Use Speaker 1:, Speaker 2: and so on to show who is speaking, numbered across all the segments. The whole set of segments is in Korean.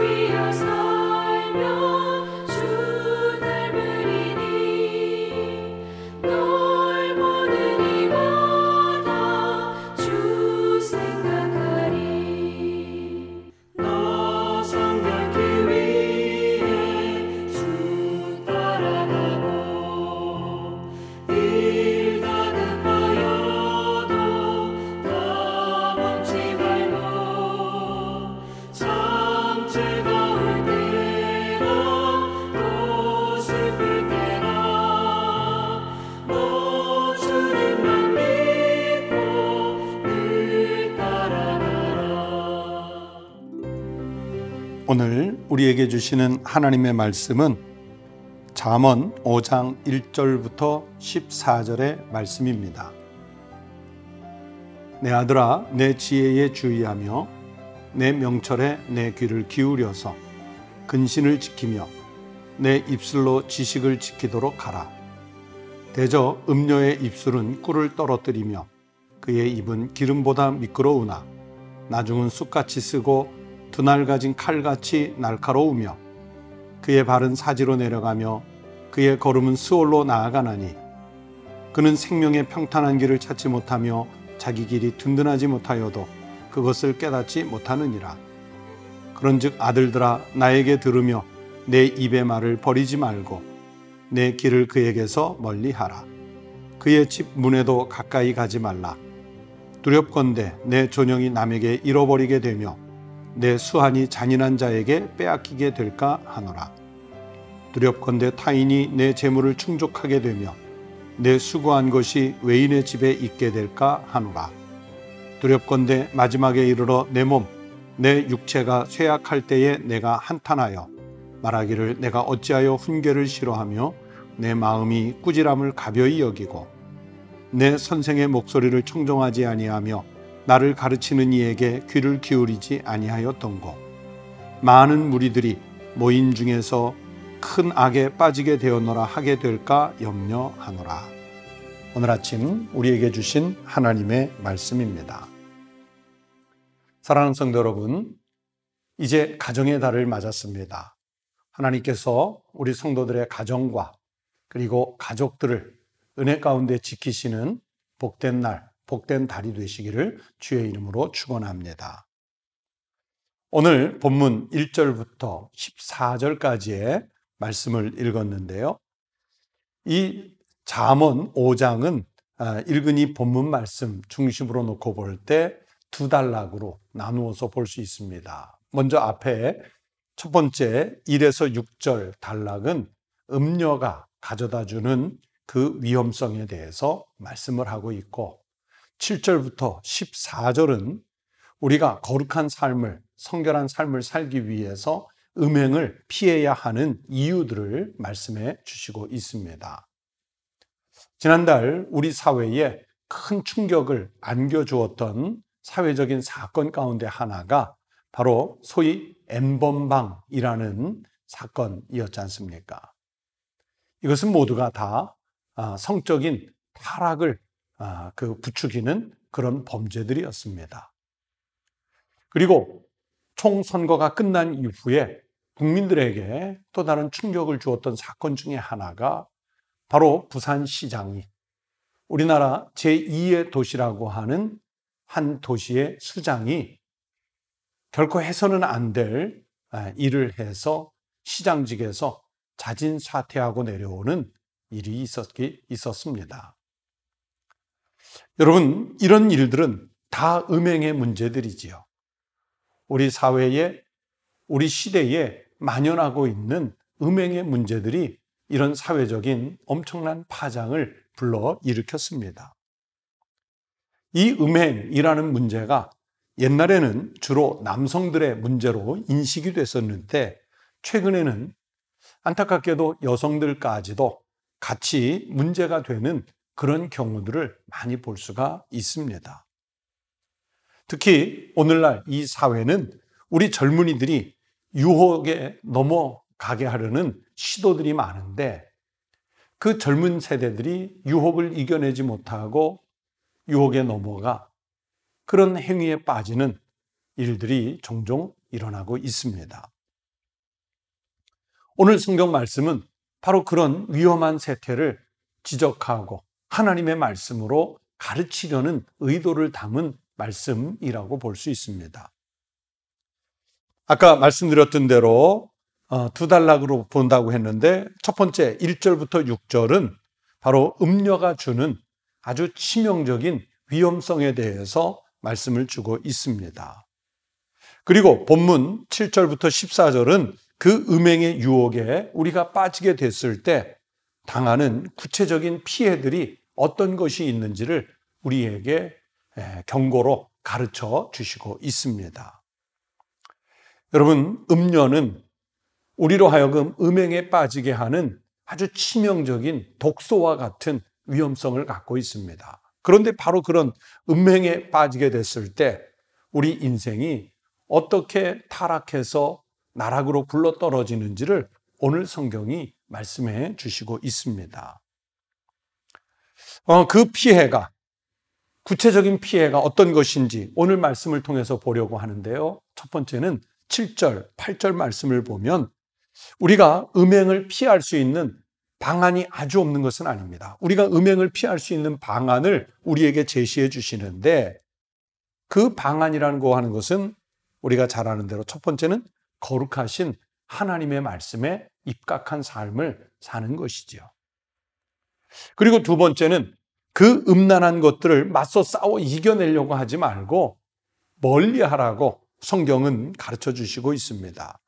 Speaker 1: 위하여 살며 주 닮으리니 널 보는 이마다 주 생각하리. 나 성결케 위해 주 따라가고 일 다급하여도 다 멈지 말고 잠재가 올 때나 또 슬플 때나 너 주님만 믿고 늘 따라가라.
Speaker 2: 오늘 우리에게 주시는 하나님의 말씀은 잠언 5장 1절부터 14절의 말씀입니다. 내 아들아, 내 지혜에 주의하며 내 명철에 내 귀를 기울여서 근신을 지키며 내 입술로 지식을 지키도록 하라. 대저 음녀의 입술은 꿀을 떨어뜨리며 그의 입은 기름보다 미끄러우나 나중은 쑥같이 쓰고 두날 가진 칼같이 날카로우며 그의 발은 사지로 내려가며 그의 걸음은 스올로 나아가나니 그는 생명의 평탄한 길을 찾지 못하며 자기 길이 든든하지 못하여도 그것을 깨닫지 못하느니라. 그런즉 아들들아, 나에게 들으며 내 입의 말을 버리지 말고 내 길을 그에게서 멀리하라. 그의 집 문에도 가까이 가지 말라. 두렵건대 내 존영이 남에게 잃어버리게 되며 내 수한이 잔인한 자에게 빼앗기게 될까 하노라. 두렵건대 타인이 내 재물을 충족하게 되며 내 수고한 것이 외인의 집에 있게 될까 하노라. 두렵건대 마지막에 이르러 내 몸, 내 육체가 쇠약할 때에 내가 한탄하여 말하기를 내가 어찌하여 훈계를 싫어하며 내 마음이 꾸지람을 가벼이 여기고 내 선생의 목소리를 청종하지 아니하며 나를 가르치는 이에게 귀를 기울이지 아니하였던고. 많은 무리들이 모인 중에서 큰 악에 빠지게 되었노라 하게 될까 염려하노라. 오늘 아침 우리에게 주신 하나님의 말씀입니다. 사랑하는 성도 여러분, 이제 가정의 달을 맞았습니다. 하나님께서 우리 성도들의 가정과 그리고 가족들을 은혜 가운데 지키시는 복된 날, 복된 달이 되시기를 주의 이름으로 축원합니다. 오늘 본문 1절부터 14절까지의 말씀을 읽었는데요. 이 잠언 5장은 읽은 이 본문 말씀 중심으로 놓고 볼 때 두 단락으로 나누어서 볼 수 있습니다. 먼저 앞에 첫 번째 1에서 6절 단락은 음녀가 가져다주는 그 위험성에 대해서 말씀을 하고 있고 7절부터 14절은 우리가 거룩한 삶을, 성결한 삶을 살기 위해서 음행을 피해야 하는 이유들을 말씀해 주시고 있습니다. 지난달 우리 사회에 큰 충격을 안겨주었던 사회적인 사건 가운데 하나가 바로 소위 N번방이라는 사건이었지 않습니까? 이것은 모두가 다 성적인 타락을 부추기는 그런 범죄들이었습니다. 그리고 총선거가 끝난 이후에 국민들에게 또 다른 충격을 주었던 사건 중에 하나가 바로 부산시장이 우리나라 제2의 도시라고 하는 한 도시의 수장이 결코 해서는 안 될 일을 해서 시장직에서 자진 사퇴하고 내려오는 일이 있었습니다. 여러분, 이런 일들은 다 음행의 문제들이지요. 우리 사회에, 우리 시대에 만연하고 있는 음행의 문제들이 이런 사회적인 엄청난 파장을 불러 일으켰습니다. 이 음행이라는 문제가 옛날에는 주로 남성들의 문제로 인식이 됐었는데 최근에는 안타깝게도 여성들까지도 같이 문제가 되는 그런 경우들을 많이 볼 수가 있습니다. 특히 오늘날 이 사회는 우리 젊은이들이 유혹에 넘어가게 하려는 시도들이 많은데 그 젊은 세대들이 유혹을 이겨내지 못하고 유혹에 넘어가 그런 행위에 빠지는 일들이 종종 일어나고 있습니다. 오늘 성경 말씀은 바로 그런 위험한 세태를 지적하고 하나님의 말씀으로 가르치려는 의도를 담은 말씀이라고 볼 수 있습니다. 아까 말씀드렸던 대로 두 단락으로 본다고 했는데 첫 번째 1절부터 6절은 바로 음녀가 주는 아주 치명적인 위험성에 대해서 말씀을 주고 있습니다. 그리고 본문 7절부터 14절은 그 음행의 유혹에 우리가 빠지게 됐을 때 당하는 구체적인 피해들이 어떤 것이 있는지를 우리에게 경고로 가르쳐 주시고 있습니다. 여러분, 음녀는 우리로 하여금 음행에 빠지게 하는 아주 치명적인 독소와 같은 위험성을 갖고 있습니다. 그런데 바로 그런 음행에 빠지게 됐을 때 우리 인생이 어떻게 타락해서 나락으로 굴러 떨어지는지를 오늘 성경이 말씀해 주시고 있습니다. 그 피해가, 구체적인 피해가 어떤 것인지 오늘 말씀을 통해서 보려고 하는데요. 첫 번째는 7절, 8절 말씀을 보면 우리가 음행을 피할 수 있는 방안이 아주 없는 것은 아닙니다. 우리가 음행을 피할 수 있는 방안을 우리에게 제시해 주시는데 그 방안이라는 거 하는 것은 우리가 잘 아는 대로 첫 번째는 거룩하신 하나님의 말씀에 입각한 삶을 사는 것이지요. 그리고 두 번째는 그 음란한 것들을 맞서 싸워 이겨내려고 하지 말고 멀리하라고 성경은 가르쳐 주시고 있습니다.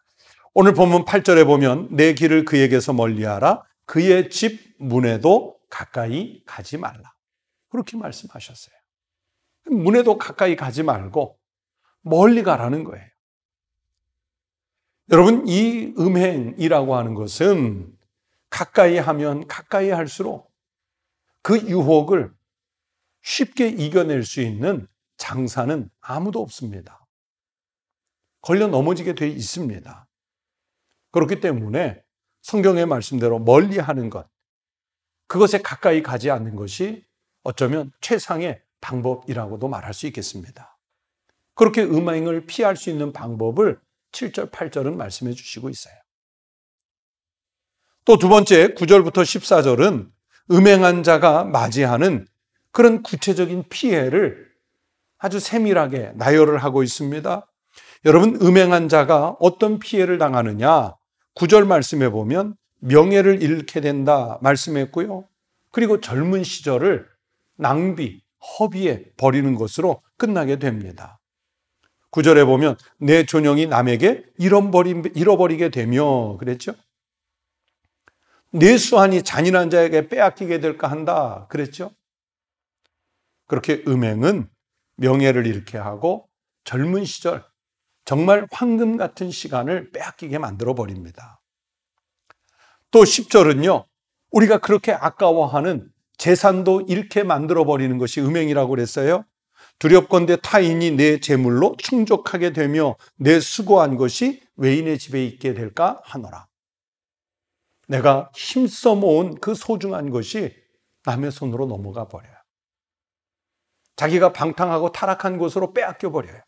Speaker 2: 오늘 본문 8절에 보면 내 길을 그에게서 멀리하라 그의 집 문에도 가까이 가지 말라. 그렇게 말씀하셨어요. 문에도 가까이 가지 말고 멀리 가라는 거예요. 여러분, 이 음행이라고 하는 것은 가까이 하면 가까이 할수록 그 유혹을 쉽게 이겨낼 수 있는 장사는 아무도 없습니다. 걸려 넘어지게 돼 있습니다. 그렇기 때문에 성경의 말씀대로 멀리하는 것, 그것에 가까이 가지 않는 것이 어쩌면 최상의 방법이라고도 말할 수 있겠습니다. 그렇게 음행을 피할 수 있는 방법을 7절, 8절은 말씀해 주시고 있어요. 또 두 번째 9절부터 14절은 음행한 자가 맞이하는 그런 구체적인 피해를 아주 세밀하게 나열을 하고 있습니다. 여러분, 음행한 자가 어떤 피해를 당하느냐? 9절 말씀에 보면 명예를 잃게 된다 말씀했고요. 그리고 젊은 시절을 낭비, 허비에 버리는 것으로 끝나게 됩니다. 9절에 보면 내 존영이 남에게 잃어버리게 되며 그랬죠. 내 수완이 잔인한 자에게 빼앗기게 될까 한다 그랬죠. 그렇게 음행은 명예를 잃게 하고 젊은 시절 정말 황금 같은 시간을 빼앗기게 만들어 버립니다. 또 10절은요. 우리가 그렇게 아까워하는 재산도 잃게 만들어 버리는 것이 음행이라고 그랬어요. 두렵건대 타인이 내 재물로 충족하게 되며 내 수고한 것이 외인의 집에 있게 될까 하노라. 내가 힘써 모은 그 소중한 것이 남의 손으로 넘어가 버려요. 자기가 방탕하고 타락한 곳으로 빼앗겨 버려요.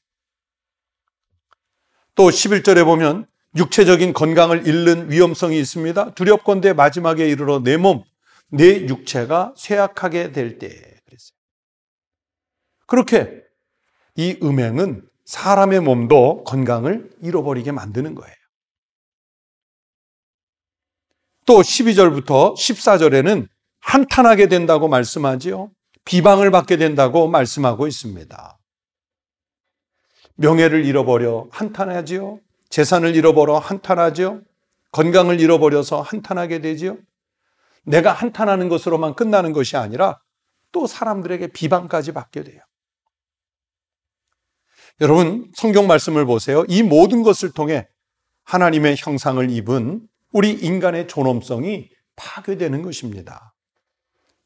Speaker 2: 또 11절에 보면 육체적인 건강을 잃는 위험성이 있습니다. 두렵건대 마지막에 이르러 내 몸, 내 육체가 쇠약하게 될 때 그랬어요. 그렇게 이 음행은 사람의 몸도 건강을 잃어버리게 만드는 거예요. 또 12절부터 14절에는 한탄하게 된다고 말씀하지요. 비방을 받게 된다고 말씀하고 있습니다. 명예를 잃어버려 한탄하지요. 재산을 잃어버려 한탄하지요. 건강을 잃어버려서 한탄하게 되지요. 내가 한탄하는 것으로만 끝나는 것이 아니라 또 사람들에게 비방까지 받게 돼요. 여러분, 성경 말씀을 보세요. 이 모든 것을 통해 하나님의 형상을 입은 우리 인간의 존엄성이 파괴되는 것입니다.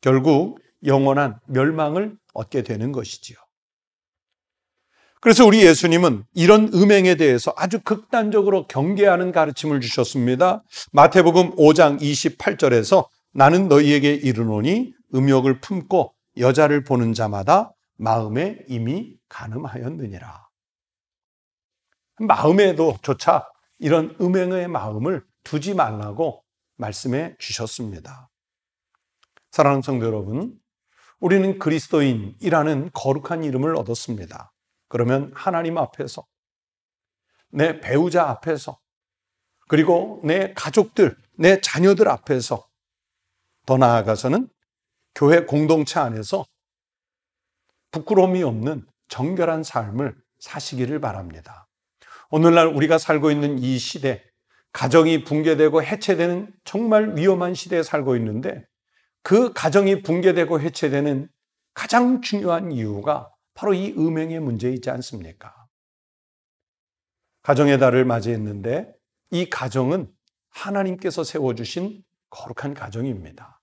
Speaker 2: 결국 영원한 멸망을 얻게 되는 것이지요. 그래서 우리 예수님은 이런 음행에 대해서 아주 극단적으로 경계하는 가르침을 주셨습니다. 마태복음 5장 28절에서 나는 너희에게 이르노니 음욕을 품고 여자를 보는 자마다 마음에 이미 간음하였느니라. 마음에도 조차 이런 음행의 마음을 두지 말라고 말씀해 주셨습니다. 사랑하는 성도 여러분, 우리는 그리스도인이라는 거룩한 이름을 얻었습니다. 그러면 하나님 앞에서, 내 배우자 앞에서, 그리고 내 가족들, 내 자녀들 앞에서, 더 나아가서는 교회 공동체 안에서 부끄러움이 없는 정결한 삶을 사시기를 바랍니다. 오늘날 우리가 살고 있는 이 시대, 가정이 붕괴되고 해체되는 정말 위험한 시대에 살고 있는데, 그 가정이 붕괴되고 해체되는 가장 중요한 이유가 바로 이 음행의 문제이지 않습니까? 가정의 달을 맞이했는데 이 가정은 하나님께서 세워주신 거룩한 가정입니다.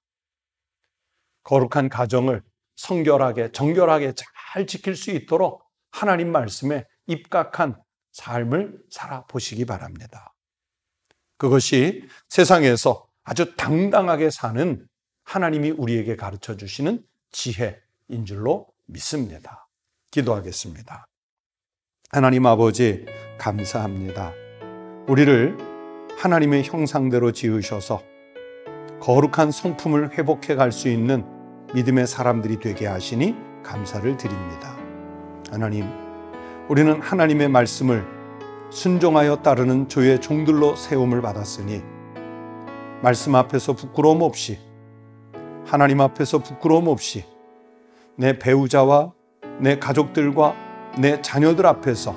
Speaker 2: 거룩한 가정을 성결하게, 정결하게 잘 지킬 수 있도록 하나님 말씀에 입각한 삶을 살아보시기 바랍니다. 그것이 세상에서 아주 당당하게 사는 하나님이 우리에게 가르쳐 주시는 지혜인 줄로 믿습니다. 기도하겠습니다. 하나님 아버지, 감사합니다. 우리를 하나님의 형상대로 지으셔서 거룩한 성품을 회복해 갈 수 있는 믿음의 사람들이 되게 하시니 감사를 드립니다. 하나님, 우리는 하나님의 말씀을 순종하여 따르는 주의 종들로 세움을 받았으니 말씀 앞에서 부끄러움 없이, 하나님 앞에서 부끄러움 없이 내 배우자와 내 가족들과 내 자녀들 앞에서,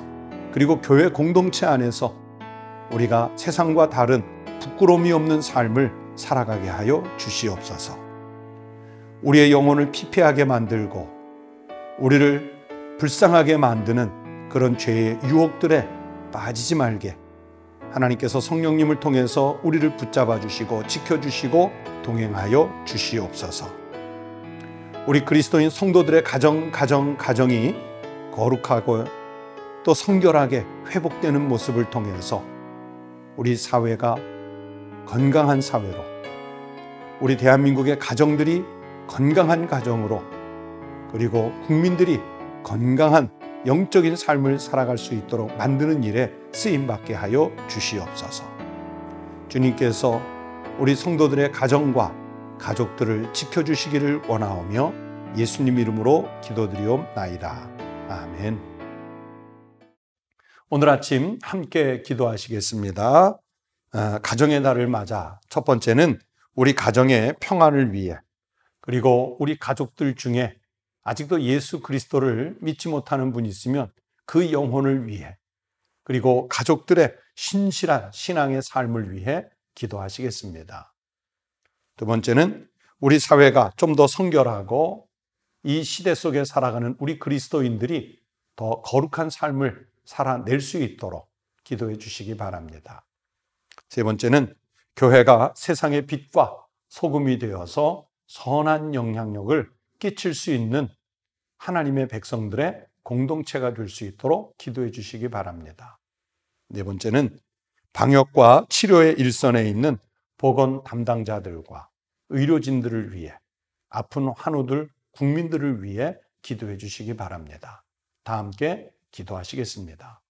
Speaker 2: 그리고 교회 공동체 안에서 우리가 세상과 다른 부끄러움이 없는 삶을 살아가게 하여 주시옵소서. 우리의 영혼을 피폐하게 만들고 우리를 불쌍하게 만드는 그런 죄의 유혹들에 빠지지 말게 하나님께서 성령님을 통해서 우리를 붙잡아 주시고 지켜주시고 동행하여 주시옵소서. 우리 그리스도인 성도들의 가정이 거룩하고 또 성결하게 회복되는 모습을 통해서 우리 사회가 건강한 사회로, 우리 대한민국의 가정들이 건강한 가정으로, 그리고 국민들이 건강한 영적인 삶을 살아갈 수 있도록 만드는 일에 쓰임받게 하여 주시옵소서. 주님께서 우리 성도들의 가정과 가족들을 지켜주시기를 원하오며 예수님 이름으로 기도드리옵나이다. 아멘. 오늘 아침 함께 기도하시겠습니다. 가정의 달을 맞아 첫 번째는 우리 가정의 평안을 위해, 그리고 우리 가족들 중에 아직도 예수 그리스도를 믿지 못하는 분이 있으면 그 영혼을 위해, 그리고 가족들의 신실한 신앙의 삶을 위해 기도하시겠습니다. 두 번째는 우리 사회가 좀 더 성결하고 이 시대 속에 살아가는 우리 그리스도인들이 더 거룩한 삶을 살아낼 수 있도록 기도해 주시기 바랍니다. 세 번째는 교회가 세상의 빛과 소금이 되어서 선한 영향력을 끼칠 수 있는 하나님의 백성들의 공동체가 될 수 있도록 기도해 주시기 바랍니다. 네 번째는 방역과 치료의 일선에 있는 보건 담당자들과 의료진들을 위해, 아픈 환우들, 국민들을 위해 기도해 주시기 바랍니다. 다 함께 기도하시겠습니다.